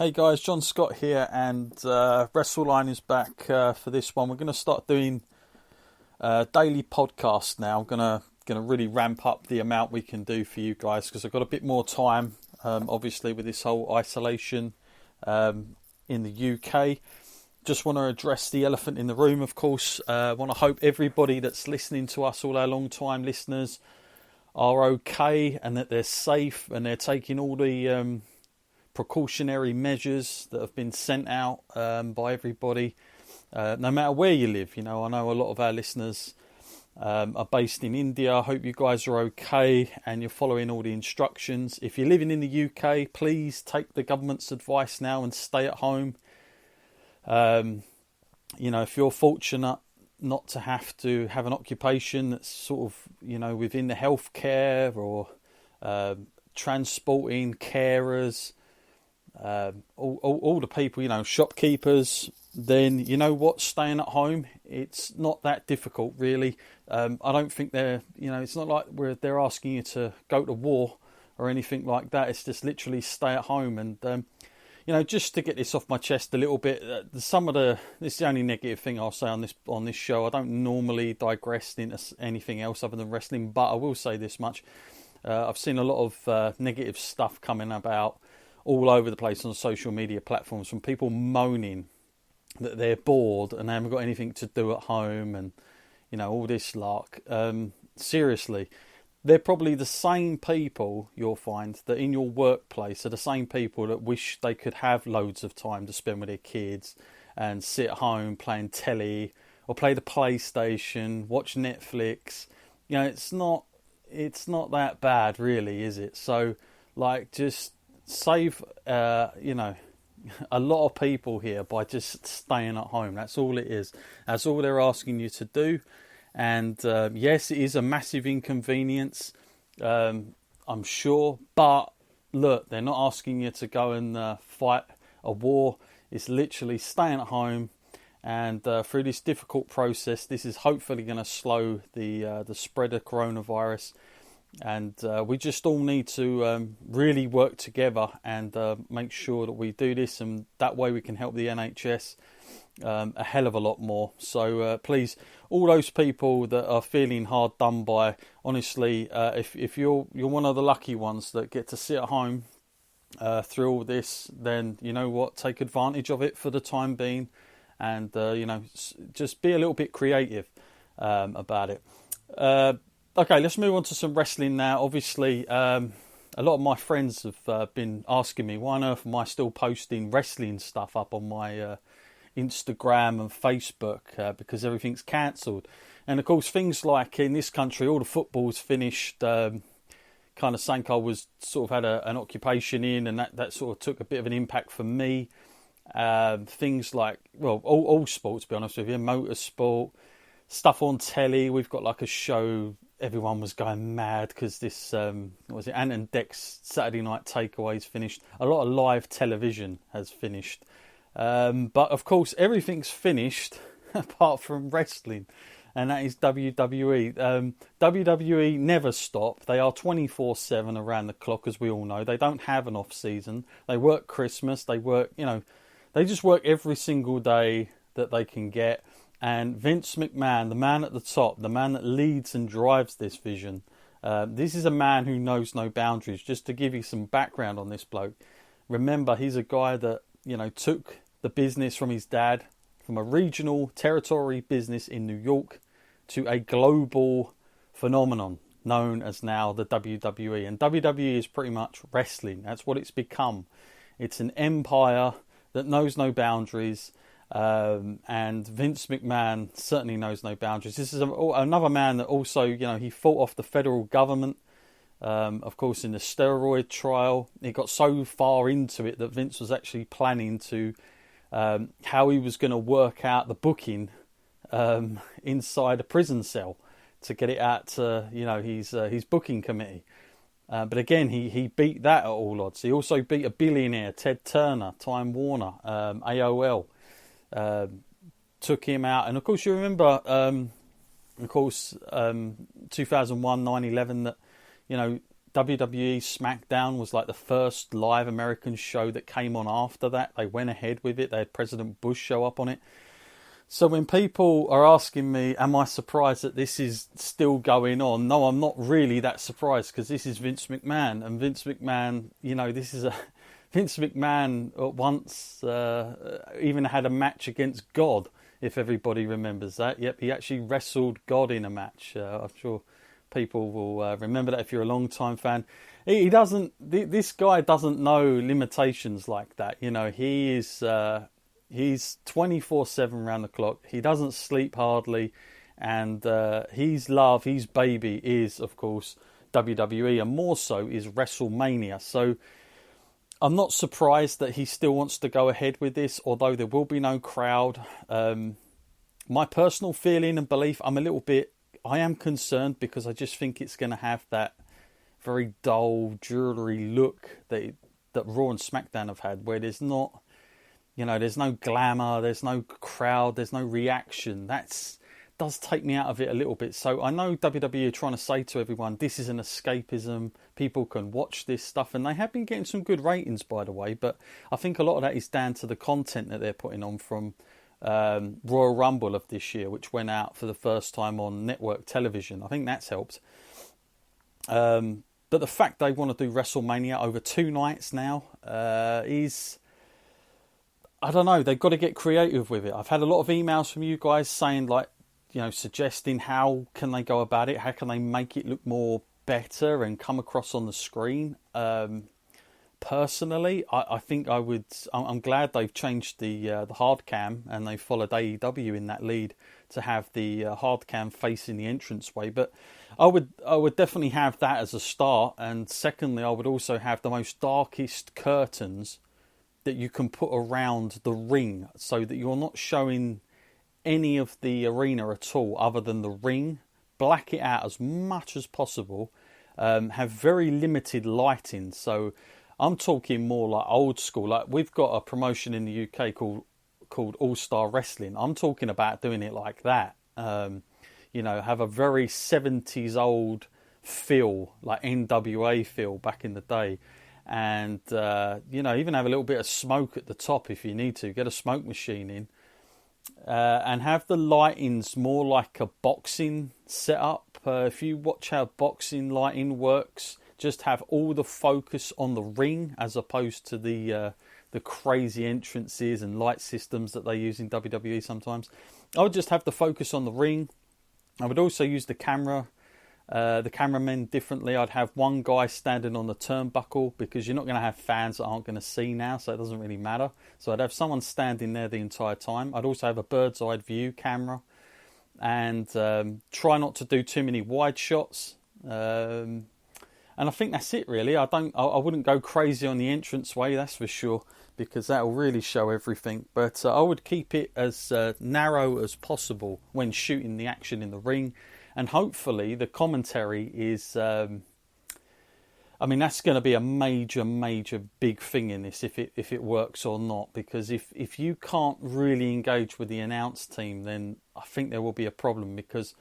Hey guys, John Scott here, and WrestleLine is back for this one. We're going to start doing daily podcasts now. I'm going to really ramp up the amount we can do for you guys because I've got a bit more time, obviously, with this whole isolation in the UK. Just want to address the elephant in the room, of course. Want to hope everybody that's listening to us, all our long-time listeners, are okay and that they're safe and they're taking all the precautionary measures that have been sent out by everybody, no matter where you live. You know, I know a lot of our listeners are based in India. I hope you guys are okay and you're following all the instructions. If you're living in the UK, please take the government's advice now and stay at home. You know, if you're fortunate not to have to have an occupation that's sort of, you know, within the healthcare or transporting, carers, all the people, you know, shopkeepers, then you know what, staying at home, it's not that difficult really. I don't think it's not like they're asking you to go to war or anything like that. It's just literally stay at home. And you know, just to get this off my chest a little bit, this is the only negative thing I'll say on this show. I don't normally digress into anything else other than wrestling, but I will say this much: I've seen a lot of negative stuff coming about all over the place on social media platforms from people moaning that they're bored and they haven't got anything to do at home and, you know, all this lark. Seriously, they're probably the same people, you'll find, that in your workplace are the same people that wish they could have loads of time to spend with their kids and sit at home playing telly or play the PlayStation, watch Netflix. You know, it's not that bad really, is it? So, like, just save, you know, a lot of people here by just staying at home. That's all it is. That's all they're asking you to do. And yes, it is a massive inconvenience, I'm sure. But look, they're not asking you to go and fight a war. It's literally staying at home. And through this difficult process, this is hopefully going to slow the spread of coronavirus. And we just all need to really work together and make sure that we do this, and that way we can help the NHS a hell of a lot more. So please, all those people that are feeling hard done by, honestly, if you're one of the lucky ones that get to sit at home through all this, then you know what, take advantage of it for the time being, and you know, just be a little bit creative about it. Okay, let's move on to some wrestling now. Obviously, a lot of my friends have been asking me, why on earth am I still posting wrestling stuff up on my Instagram and Facebook, because everything's cancelled. And of course, things like in this country, all the football's finished. Kind of Sanko was sort of had an occupation in, and that sort of took a bit of an impact for me. Things like, well, all sports, to be honest with you, motorsport, stuff on telly. We've got like a show. Everyone was going mad because this, what was it, Ant and Dec's Saturday Night Takeaways finished. A lot of live television has finished. But of course, everything's finished apart from wrestling, and that is WWE. WWE never stop. They are 24/7 around the clock, as we all know. They don't have an off season. They work Christmas. They work, you know, they just work every single day that they can get. And Vince McMahon, the man at the top, the man that leads and drives this vision, this is a man who knows no boundaries. Just to give you some background on this bloke, remember, he's a guy that, you know, took the business from his dad, from a regional territory business in New York, to a global phenomenon known as now the WWE. And WWE is pretty much wrestling. That's what it's become. It's an empire that knows no boundaries. And Vince McMahon certainly knows no boundaries. This is another man that also, you know, he fought off the federal government, of course, in the steroid trial. He got so far into it that Vince was actually planning to how he was going to work out the booking inside a prison cell to get it out to, you know, his booking committee. But again, he beat that at all odds. He also beat a billionaire, Ted Turner, Time Warner, AOL. Took him out. And of course, you remember, 2001, 9/11, that, you know, WWE SmackDown was like the first live American show that came on after that. They went ahead with it. They had President Bush show up on it. So when people are asking me, am I surprised that this is still going on? No, I'm not really that surprised, because this is Vince McMahon. And Vince McMahon, this is a... Vince McMahon once even had a match against God, if everybody remembers that. Yep, he actually wrestled God in a match. I'm sure people will remember that if you're a long-time fan. He doesn't... This guy doesn't know limitations like that. He is... He's 24/7 around the clock. He doesn't sleep hardly, and his baby is, of course, WWE, and more so is WrestleMania. So I'm not surprised that he still wants to go ahead with this, although there will be no crowd. My personal feeling and belief, I am concerned, because I just think it's going to have that very dull, jewellery look that Raw and SmackDown have had, where there's not... there's no glamour, there's no crowd, there's no reaction. That does take me out of it a little bit. So I know WWE are trying to say to everyone, this is an escapism. People can watch this stuff. And they have been getting some good ratings, by the way. But I think a lot of that is down to the content that they're putting on from Royal Rumble of this year, which went out for the first time on network television. I think that's helped. But the fact they want to do WrestleMania over 2 nights now is... I don't know, they've got to get creative with it. I've had a lot of emails from you guys saying, suggesting how can they go about it, how can they make it look more better and come across on the screen. Personally, I think I'm glad they've changed the hard cam, and they followed AEW in that lead to have the hard cam facing the entranceway. But I would definitely have that as a start, and secondly, I would also have the most darkest curtains that you can put around the ring, so that you're not showing any of the arena at all other than the ring. Black it out as much as possible. Have very limited lighting. So I'm talking more like old school. Like, we've got a promotion in the UK called All Star Wrestling. I'm talking about doing it like that. Have a very 70s old feel, like NWA feel back in the day. And, even have a little bit of smoke at the top if you need to. Get a smoke machine in. And have the lightings more like a boxing setup. If you watch how boxing lighting works, just have all the focus on the ring as opposed to the crazy entrances and light systems that they use in WWE sometimes. I would just have the focus on the ring. I would also use the cameramen differently. I'd have one guy standing on the turnbuckle, because you're not going to have fans that aren't going to see now, so it doesn't really matter. So I'd have someone standing there the entire time. I'd also have a bird's eye view camera, and try not to do too many wide shots. And I think that's it, really. I wouldn't go crazy on the entranceway, that's for sure, because that will really show everything. But I would keep it as narrow as possible when shooting the action in the ring. And hopefully the commentary is... that's going to be a major, major big thing in this, if it works or not. Because if you can't really engage with the announce team, then I think there will be a problem. Because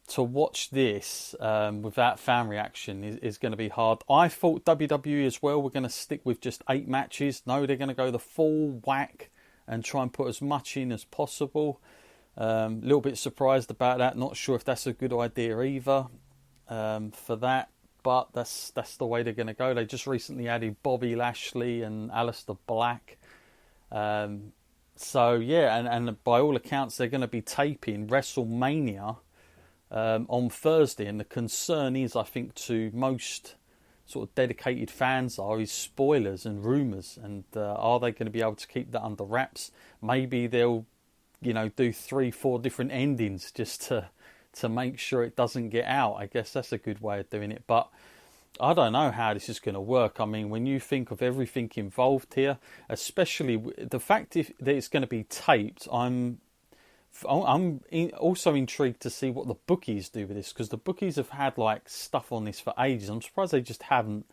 to watch this without fan reaction is going to be hard. I thought WWE as well were going to stick with just 8 matches. No, they're going to go the full whack and try and put as much in as possible. A little bit surprised about that. Not sure if that's a good idea either for that. But that's the way they're going to go. They just recently added Bobby Lashley and Aleister Black. So, yeah, and by all accounts, they're going to be taping WrestleMania on Thursday. And the concern is, I think, to most sort of dedicated fans is spoilers and rumours. And are they going to be able to keep that under wraps? Maybe they'll, do 3-4 different endings just to make sure it doesn't get out. I guess that's a good way of doing it. But I don't know how this is going to work. I mean, when you think of everything involved here, especially the fact that it's going to be taped, I'm also intrigued to see what the bookies do with this, because the bookies have had stuff on this for ages. I'm surprised they just haven't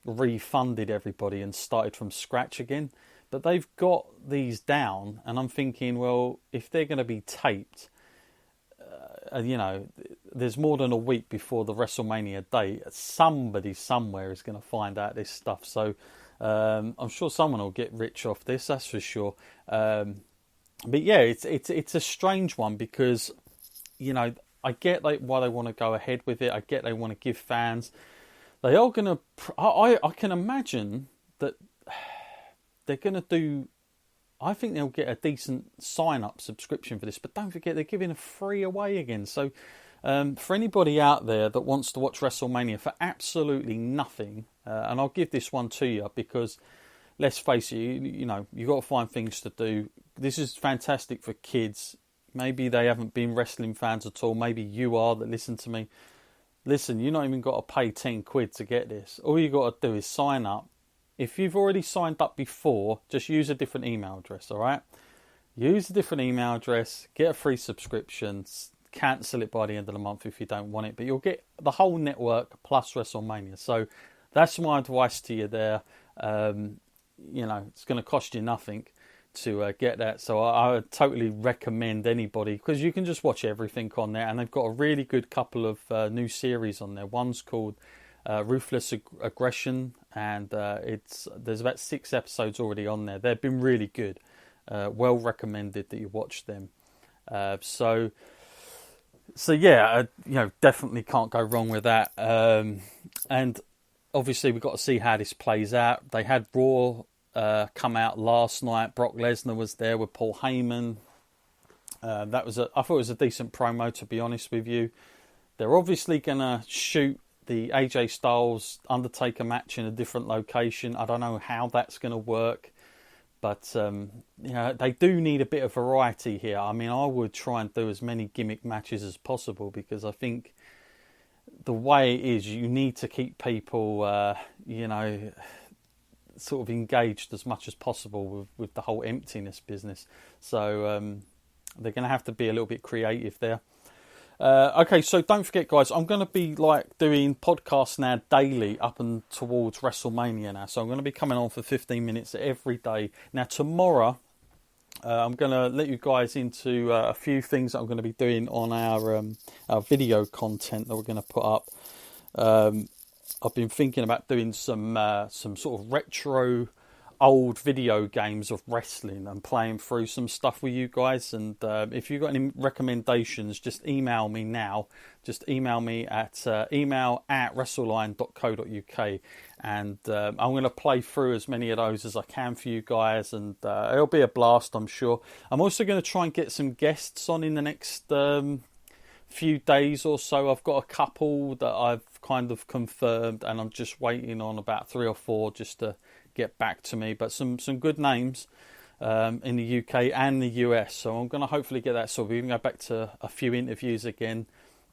refunded everybody and started from scratch again. But they've got these down, and I'm thinking, well, if they're going to be taped, there's more than a week before the WrestleMania date. Somebody somewhere is going to find out this stuff. So I'm sure someone will get rich off this. That's for sure. But yeah, it's a strange one because, you know, I get why they want to go ahead with it. I get they want to give fans. They are going to. I can imagine that they're going to do. I think they'll get a decent sign-up subscription for this, but don't forget they're giving a free away again. So for anybody out there that wants to watch WrestleMania for absolutely nothing, and I'll give this one to you because, let's face it, you know, you've got to find things to do. This is fantastic for kids. Maybe they haven't been wrestling fans at all. Maybe you are that listen to me. Listen, you're not even got to pay 10 quid to get this. All you got to do is sign up. If you've already signed up before, just use a different email address, all right? Use a different email address, get a free subscription, cancel it by the end of the month if you don't want it, but you'll get the whole network plus WrestleMania. So that's my advice to you there. You know, it's going to cost you nothing to get that. So I would totally recommend anybody, because you can just watch everything on there, and they've got a really good couple of new series on there. One's called Ruthless Aggression, and there's about 6 episodes already on there. They've been really good. Well recommended that you watch them. So yeah, you know, definitely can't go wrong with that. And obviously we've got to see how this plays out. They had Raw come out last night. Brock Lesnar was there with Paul Heyman. I thought it was a decent promo, to be honest with you. They're obviously gonna shoot the AJ Styles Undertaker match in a different location. I don't know how that's going to work, but you know, they do need a bit of variety here. I mean, I would try and do as many gimmick matches as possible, because I think the way it is, you need to keep people, you know, sort of engaged as much as possible with the whole emptiness business. So they're going to have to be a little bit creative there. Okay, so don't forget, guys, I'm going to be doing podcasts now daily up and towards WrestleMania now. So I'm going to be coming on for 15 minutes every day. Now tomorrow, I'm going to let you guys into a few things that I'm going to be doing on our video content that we're going to put up. I've been thinking about doing some sort of retro old video games of wrestling and playing through some stuff with you guys. And if you've got any recommendations, just email me now. Just email me at email@wrestleline.co.uk, and I'm going to play through as many of those as I can for you guys, and it'll be a blast, I'm sure. I'm also going to try and get some guests on in the next few days or so. I've got a couple that I've kind of confirmed, and I'm just waiting on about 3 or 4 just to get back to me, but some good names in the UK and the US, so I'm going to hopefully get that sorted. We can go back to a few interviews again,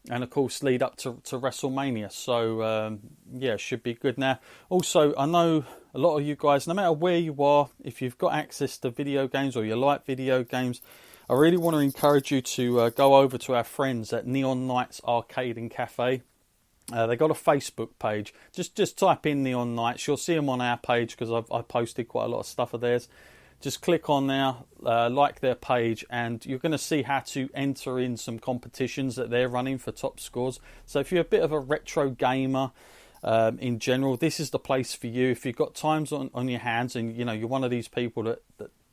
and of course lead up to WrestleMania. So yeah, should be good. Now also, I know a lot of you guys, no matter where you are, if you've got access to video games or you like video games, I really want to encourage you to go over to our friends at Neon Nights Arcade and Cafe. They got a Facebook page. Just type in Neon Nights. You'll see them on our page, because I posted quite a lot of stuff of theirs. Just click on there, like their page, and you're going to see how to enter in some competitions that they're running for top scores. So if you're a bit of a retro gamer in general, this is the place for you. If you've got times on your hands, and you know you're one of these people that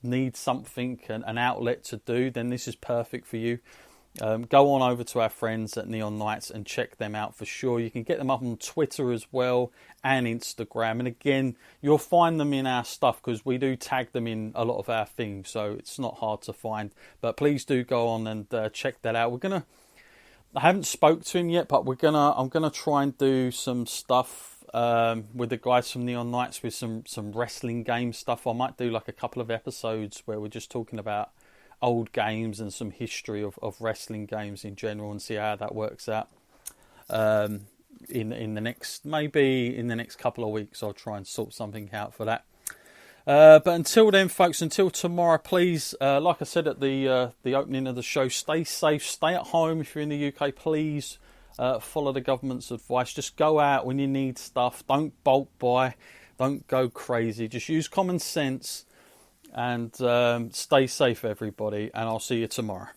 need something, an outlet to do, then this is perfect for you. Go on over to our friends at Neon Nights and check them out for sure. You can get them up on Twitter as well, and Instagram. And again, you'll find them in our stuff, because we do tag them in a lot of our things, so it's not hard to find. But please do go on and check that out. I haven't spoke to him yet, but I'm gonna try and do some stuff with the guys from Neon Nights with some wrestling game stuff. I might do like a couple of episodes where we're just talking about old games and some history of wrestling games in general, and see how that works out. In the next couple of weeks, I'll try and sort something out for that. But until then, folks, until tomorrow, please, like I said at the opening of the show, stay safe, stay at home. If you're in the UK, please follow the government's advice. Just go out when you need stuff. Don't bulk buy. Don't go crazy. Just use common sense. And stay safe, everybody, and I'll see you tomorrow.